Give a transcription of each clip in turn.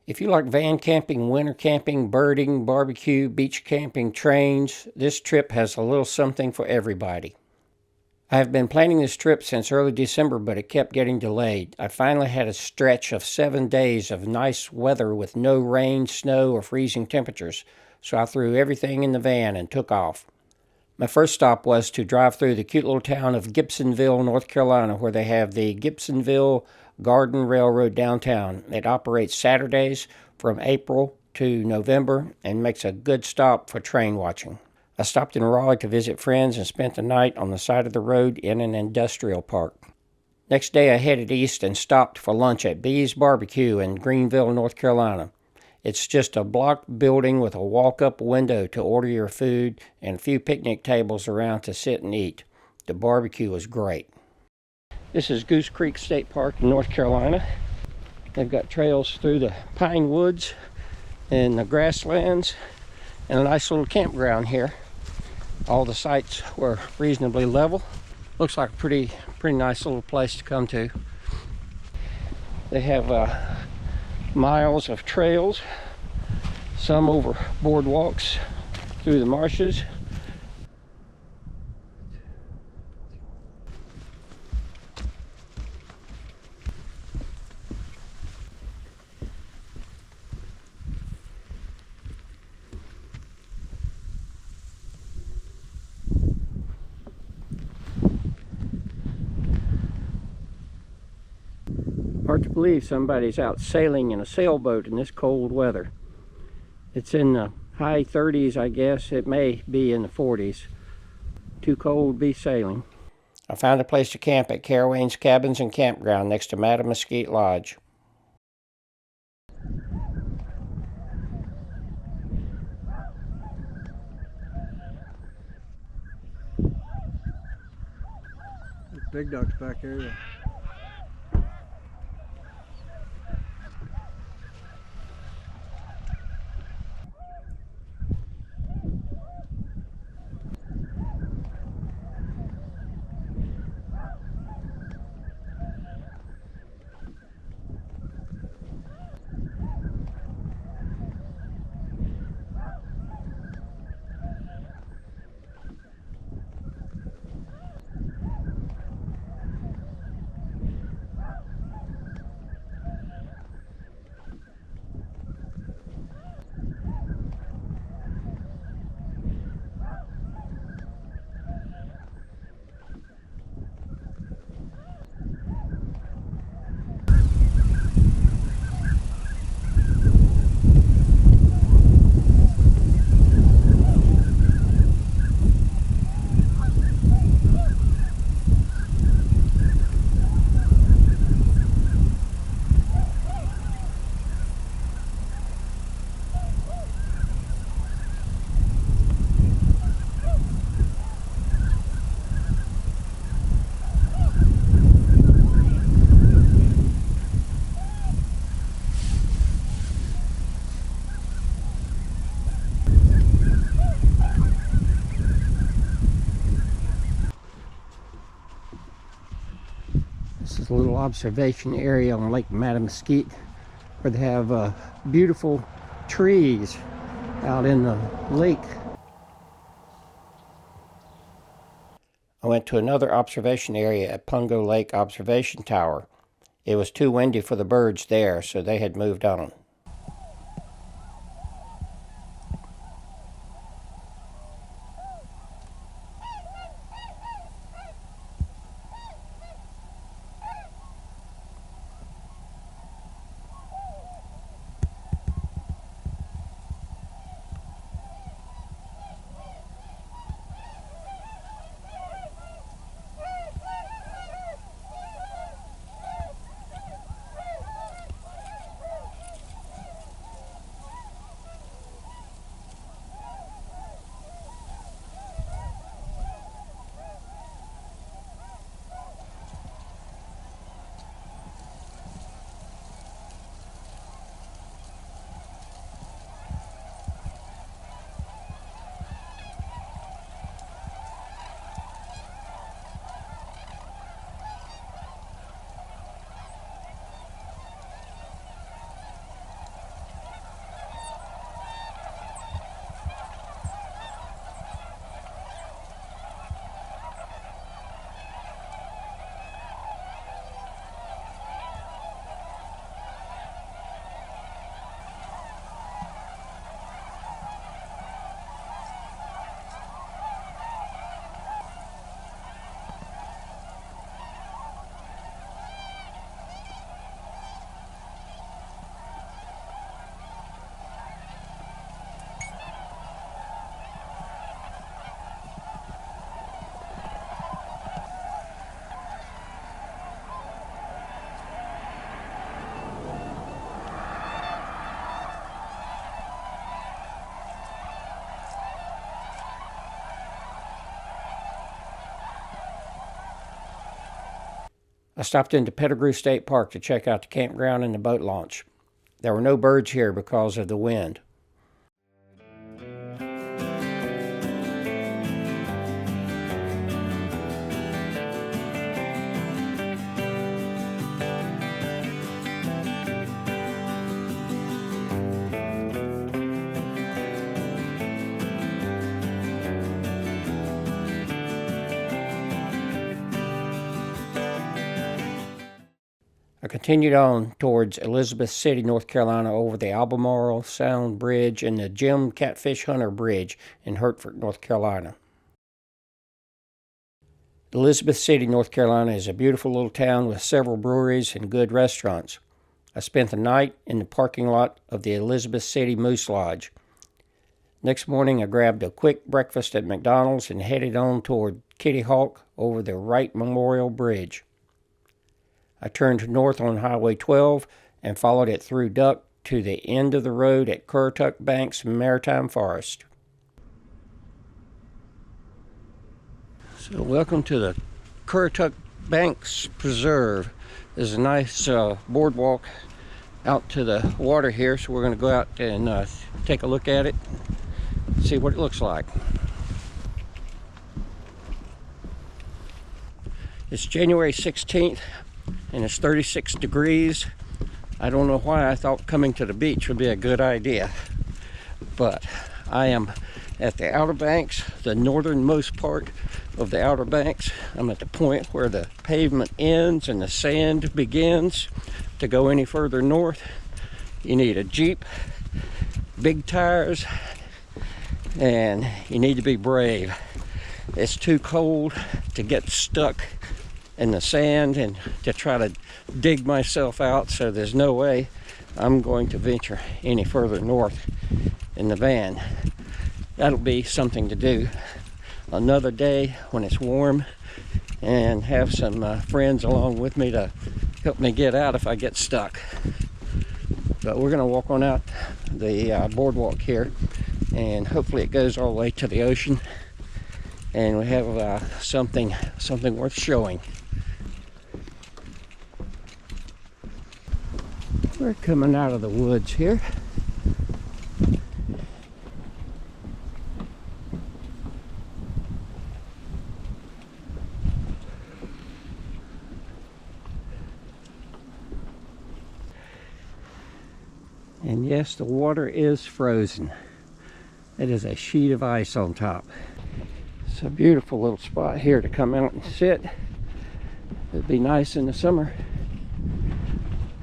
If you like van camping, winter camping, birding, barbecue, beach camping, trains, this trip has a little something for everybody. I have been planning this trip since early December, but it kept getting delayed. I finally had a stretch of 7 days of nice weather with no rain, snow, or freezing temperatures, so I threw everything in the van and took off. My first stop was to drive through the cute little town of Gibsonville, North Carolina, where they have the Gibsonville Garden Railroad downtown. It operates Saturdays from April to November and makes a good stop for train watching. I stopped in Raleigh to visit friends and spent the night on the side of the road in an industrial park. Next day I headed east and stopped for lunch at Bee's Barbecue in Greenville, North Carolina. It's just a block building with a walk-up window to order your food and a few picnic tables around to sit and eat. The barbecue was great. This is Goose Creek State Park in North Carolina. They've got trails through the pine woods and the grasslands and a nice little campground here. All the sites were reasonably level. Looks like a pretty nice little place to come to. They have miles of trails, some over boardwalks through the marshes. Hard to believe somebody's out sailing in a sailboat in this cold weather. It's in the high 30s, I guess. It may be in the 40s. Too cold to be sailing. I found a place to camp at Carawan's Cabins and Campground next to Mattamuskeet Lodge. Big ducks back there. Yeah. This is a little observation area on Lake Mattamuskeet where they have beautiful trees out in the lake. I went to another observation area at Pungo Lake Observation Tower. It was too windy for the birds there, so they had moved on. I stopped into Pettigrew State Park to check out the campground and the boat launch. There were no birds here because of the wind. I continued on towards Elizabeth City, North Carolina, over the Albemarle Sound Bridge and the Jim Catfish Hunter Bridge in Hertford, North Carolina. Elizabeth City, North Carolina is a beautiful little town with several breweries and good restaurants. I spent the night in the parking lot of the Elizabeth City Moose Lodge. Next morning, I grabbed a quick breakfast at McDonald's and headed on toward Kitty Hawk over the Wright Memorial Bridge. I turned north on Highway 12 and followed it through Duck to the end of the road at Currituck Banks Maritime Forest. So welcome to the Currituck Banks Preserve. There's a nice boardwalk out to the water here, so we're going to go out and take a look at it, see what it looks like. It's January 16th. And it's 36 degrees. I don't know why I thought coming to the beach would be a good idea, but I am at the Outer Banks, the northernmost part of the Outer Banks. I'm at the point where the pavement ends and the sand begins. To go any further north, you need a Jeep, big tires, and you need to be brave. It's too cold to get stuck in the sand and to try to dig myself out, so there's no way I'm going to venture any further north in the van. That'll be something to do another day when it's warm, and have some friends along with me to help me get out if I get stuck. But we're going to walk on out the boardwalk here, and hopefully it goes all the way to the ocean, and we have something worth showing. We're coming out of the woods here. And yes, the water is frozen. It is a sheet of ice on top. It's a beautiful little spot here to come out and sit. It'd be nice in the summer,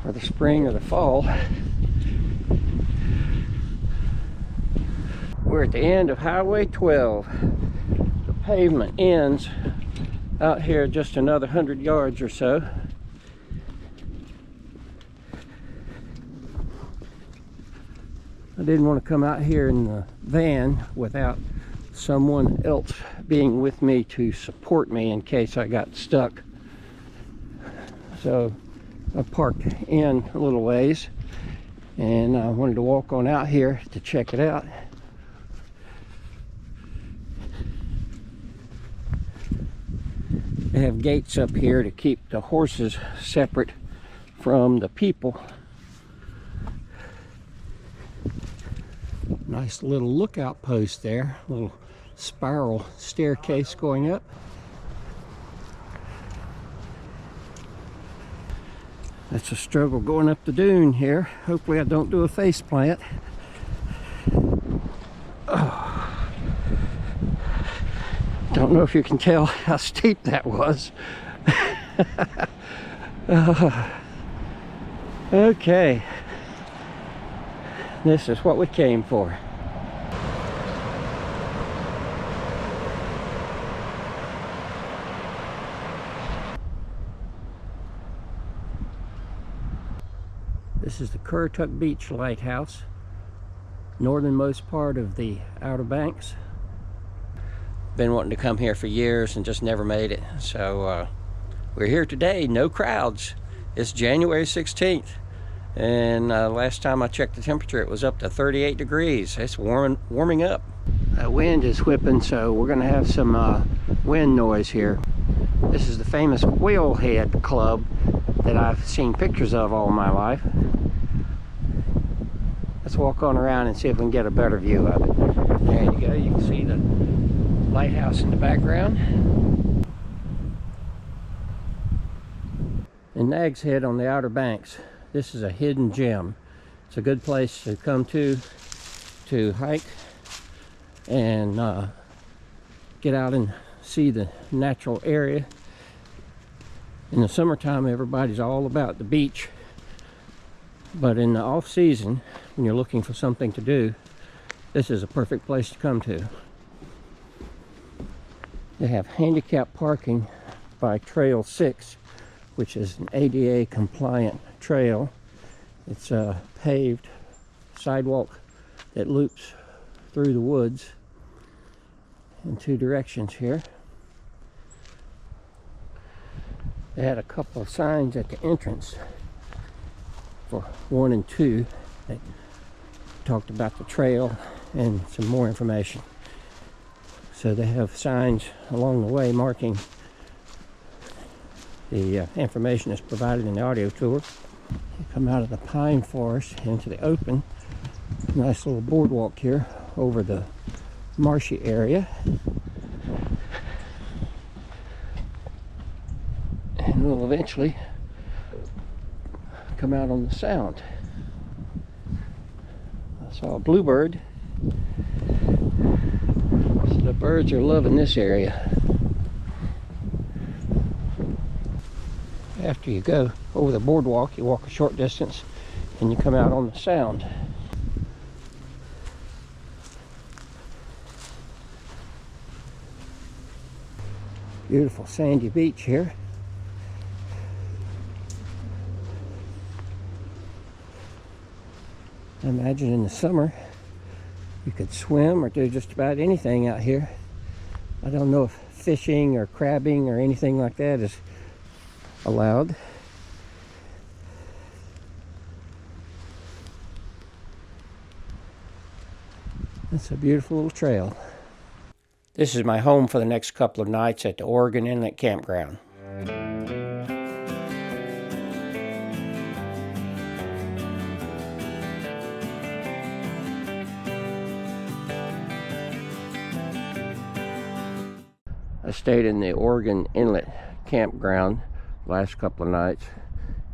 or the spring, or the fall. We're at the end of Highway 12. The pavement ends out here just another 100 yards or so. I didn't want to come out here in the van without someone else being with me to support me in case I got stuck. So I parked in a little ways, and I wanted to walk on out here to check it out. They have gates up here to keep the horses separate from the people. Nice little lookout post there, little spiral staircase going up. It's a struggle going up the dune here. Hopefully I don't do a face plant. Oh. Don't know if you can tell how steep that was. Okay. This is what we came for. This is the Currituck Beach Lighthouse, northernmost part of the Outer Banks. Been wanting to come here for years and just never made it. So we're here today, no crowds. It's January 16th. And last time I checked the temperature, it was up to 38 degrees. It's warming up. The wind is whipping, so we're going to have some wind noise here. This is the famous Whalehead Club that I've seen pictures of all my life. Let's walk on around and see if we can get a better view of it. There you go, you can see the lighthouse in the background. And Nags Head on the Outer Banks. This is a hidden gem. It's a good place to come to hike and get out and see the natural area. In the summertime, everybody's all about the beach, but in the off season, when you're looking for something to do, this is a perfect place to come to. They have handicap parking by Trail 6, which is an ADA compliant trail. It's a paved sidewalk that loops through the woods in two directions here. They had a couple of signs at the entrance for 1 and 2 that talked about the trail and some more information. So they have signs along the way marking the information that's provided in the audio tour. You come out of the pine forest into the open. Nice little boardwalk here over the marshy area. And we'll eventually come out on the sound. I saw a bluebird. So the birds are loving this area. After you go over the boardwalk, you walk a short distance and you come out on the sound. Beautiful sandy beach here. I imagine in the summer you could swim or do just about anything out here. I don't know if fishing or crabbing or anything like that is allowed. It's a beautiful little trail. This is my home for the next couple of nights at the Oregon Inlet Campground. I stayed in the Oregon Inlet Campground last couple of nights.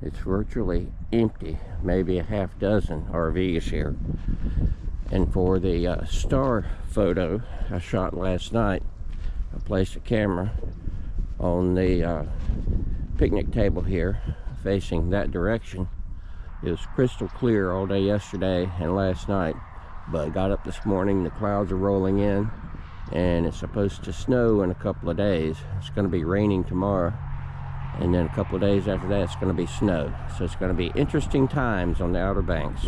It's virtually empty, maybe a half dozen RVs here. And for the star photo I shot last night, I placed a camera on the picnic table here facing that direction. It was crystal clear all day yesterday and last night, but I got up this morning, the clouds are rolling in and it's supposed to snow in a couple of days. It's going to be raining tomorrow, and then a couple of days after that it's going to be snow. So it's going to be interesting times on the Outer Banks.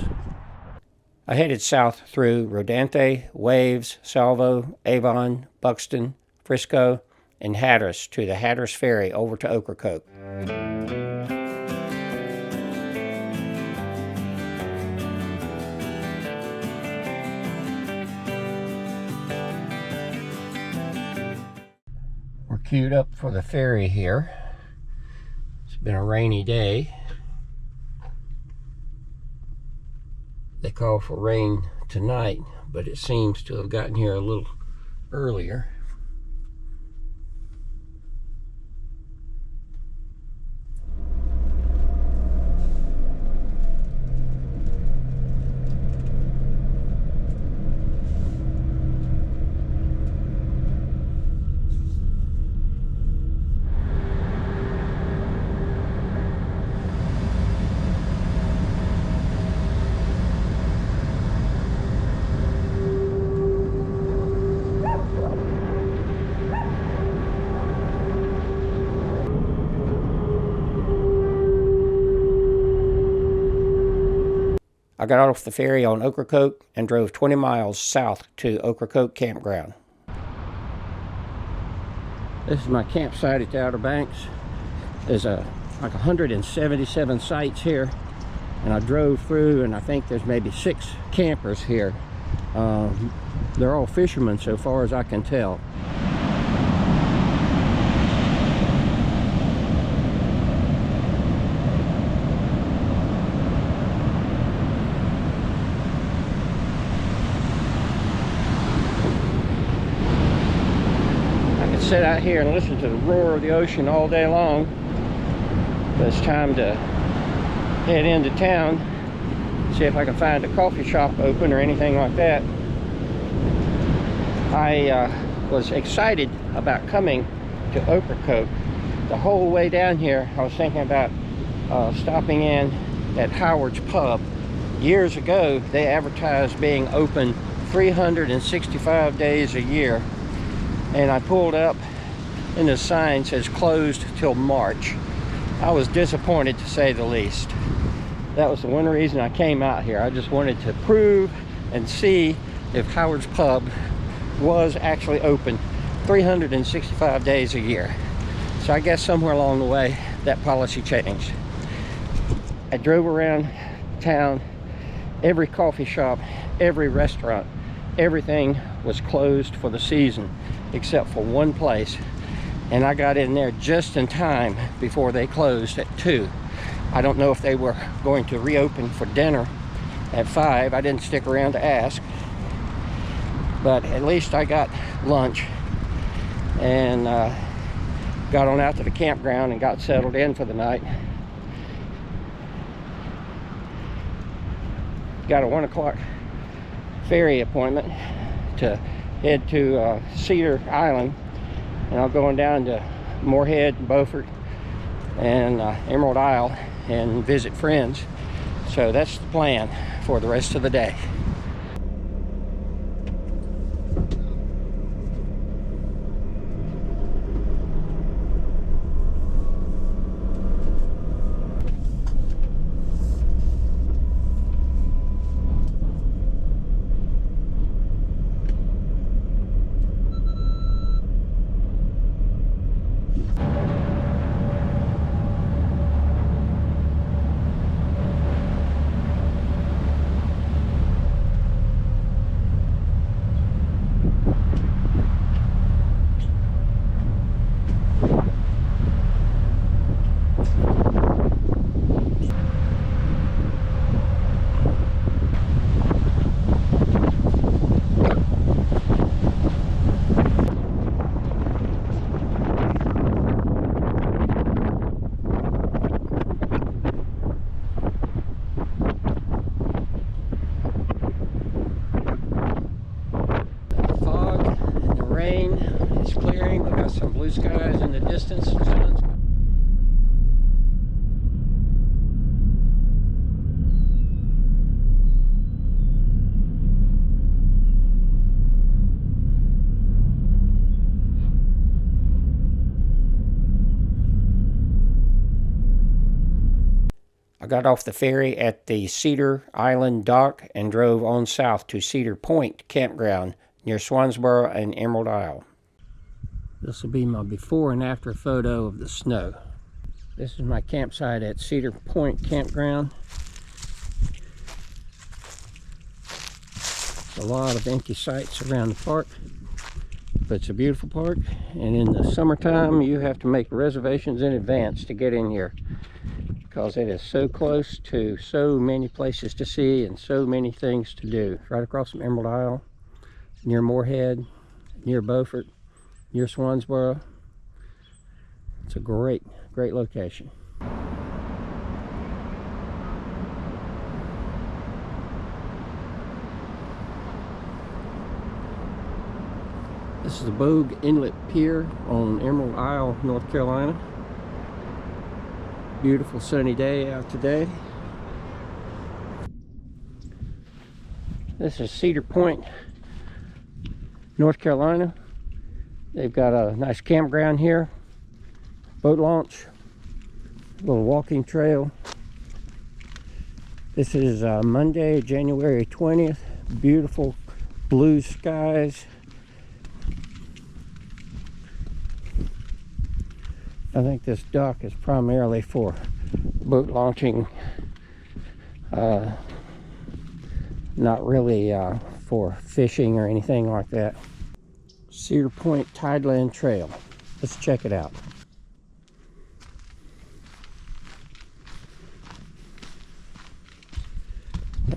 I headed south through Rodanthe, Waves, Salvo, Avon, Buxton, Frisco, and Hatteras to the Hatteras Ferry over to Ocracoke. We're queued up for the ferry here. It's been a rainy day. They call for rain tonight, but it seems to have gotten here a little earlier. I got off the ferry on Ocracoke and drove 20 miles south to Ocracoke Campground. This is my campsite at the Outer Banks. There's like 177 sites here, and I drove through, and I think there's maybe 6 campers here. They're all fishermen so far as I can tell. sit out here and listen to the roar of the ocean all day long. But it's time to head into town, see if I can find a coffee shop open or anything like that. I was excited about coming to Ocracoke. The whole way down here I was thinking about stopping in at Howard's Pub. Years ago they advertised being open 365 days a year, and I pulled up and the sign says closed till March. I was disappointed, to say the least. That was the one reason I came out here. I just wanted to prove and see if Howard's Pub was actually open 365 days a year. So I guess somewhere along the way that policy changed. I drove around town. Every coffee shop, every restaurant, everything was closed for the season except for one place, and I got in there just in time before they closed at 2. I don't know if they were going to reopen for dinner at 5. I didn't stick around to ask, but at least I got lunch and got on out to the campground and got settled in for the night. Got a 1 o'clock ferry appointment to head to Cedar Island, and I'm going down to Morehead, Beaufort, and Emerald Isle and visit friends. So that's the plan for the rest of the day. Some blue skies in the distance. The sun's I got off the ferry at the Cedar Island dock and drove on south to Cedar Point Campground near Swansboro and Emerald Isle. This will be my before and after photo of the snow. This is my campsite at Cedar Point Campground. A lot of empty sites around the park, but it's a beautiful park, and in the summertime you have to make reservations in advance to get in here because it is so close to so many places to see and so many things to do. Right across from Emerald Isle, near Morehead, near Beaufort, near Swansboro. It's a great location. This is the Bogue Inlet Pier on Emerald Isle, North Carolina. Beautiful sunny day out today. This is Cedar Point, North Carolina. They've got a nice campground here, boat launch, a little walking trail. This is Monday, January 20th. Beautiful blue skies. I think this dock is primarily for boat launching, not really for fishing or anything like that. Cedar Point Tideland Trail. Let's check it out.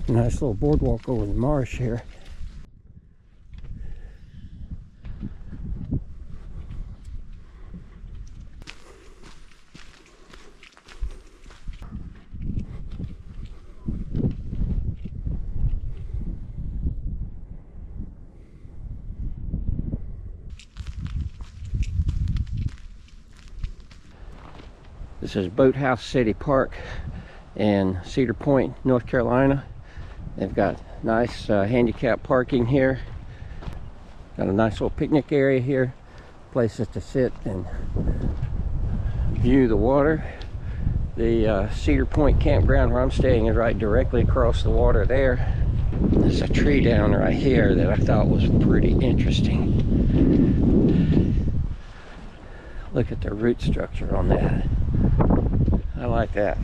Nice little boardwalk over the marsh here. This is Boathouse City Park in Cedar Point, North Carolina. They've got nice handicap parking here. Got a nice little picnic area here. Places to sit and view the water. The Cedar Point campground where I'm staying is right directly across the water there. There's a tree down right here that I thought was pretty interesting. Look at the root structure on that. I like that.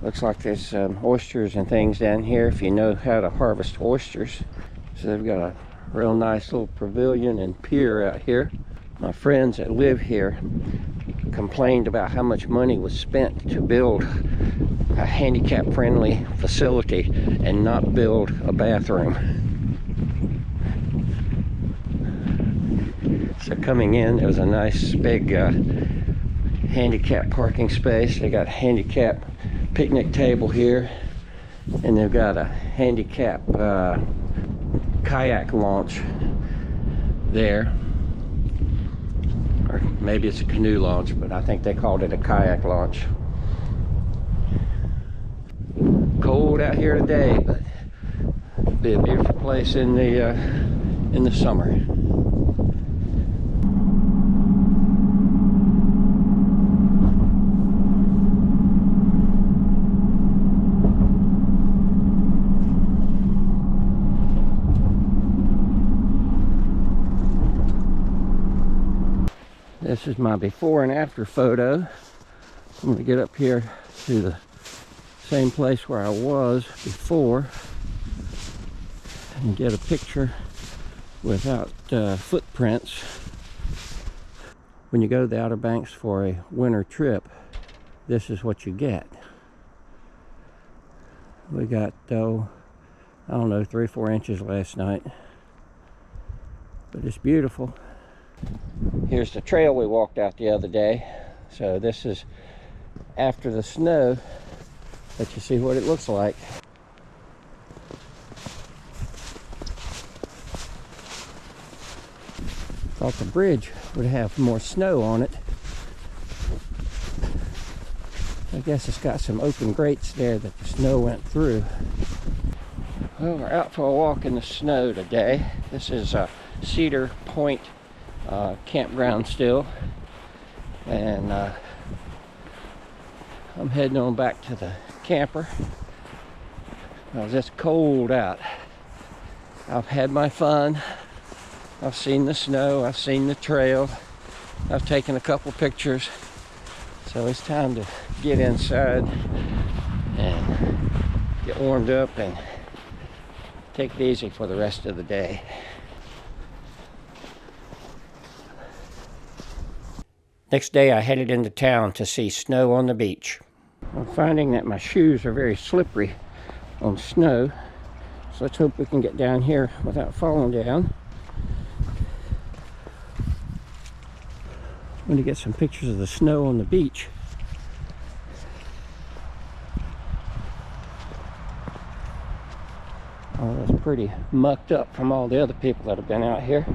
Looks like there's oysters and things down here if you know how to harvest oysters. So they've got a real nice little pavilion and pier out here. My friends that live here complained about how much money was spent to build a handicap-friendly facility and not build a bathroom. So coming in, there was a nice big handicap parking space. They got a handicap picnic table here, and they've got a handicap kayak launch there. Or maybe it's a canoe launch, but I think they called it a kayak launch. Cold out here today, but it'll be a beautiful place in the summer. This is my before and after photo. I'm going to get up here to the same place where I was before and get a picture without footprints. When you go to the Outer Banks for a winter trip, this is what you get. We got, I don't know, 3 or 4 inches last night, but it's beautiful. Here's the trail we walked out the other day. So this is after the snow. Let you see what it looks like. Thought the bridge would have more snow on it. I guess it's got some open grates there that the snow went through. Well, we're out for a walk in the snow today. This is Cedar Point campground still, and I'm heading on back to the camper. It's cold out. I've had my fun. I've seen the snow, I've seen the trail, I've taken a couple pictures, so it's time to get inside and get warmed up and take it easy for the rest of the day. Next day I headed into town to see snow on the beach. I'm finding that my shoes are very slippery on snow, so let's hope we can get down here without falling down. I'm going to get some pictures of the snow on the beach. Oh, that's pretty mucked up from all the other people that have been out here.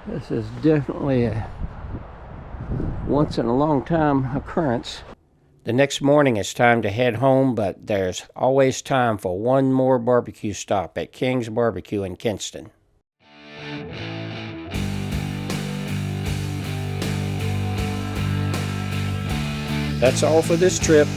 This is definitely a once in a long time occurrence. The next morning it's time to head home, but there's always time for one more barbecue stop at King's Barbecue in Kinston. That's all for this trip.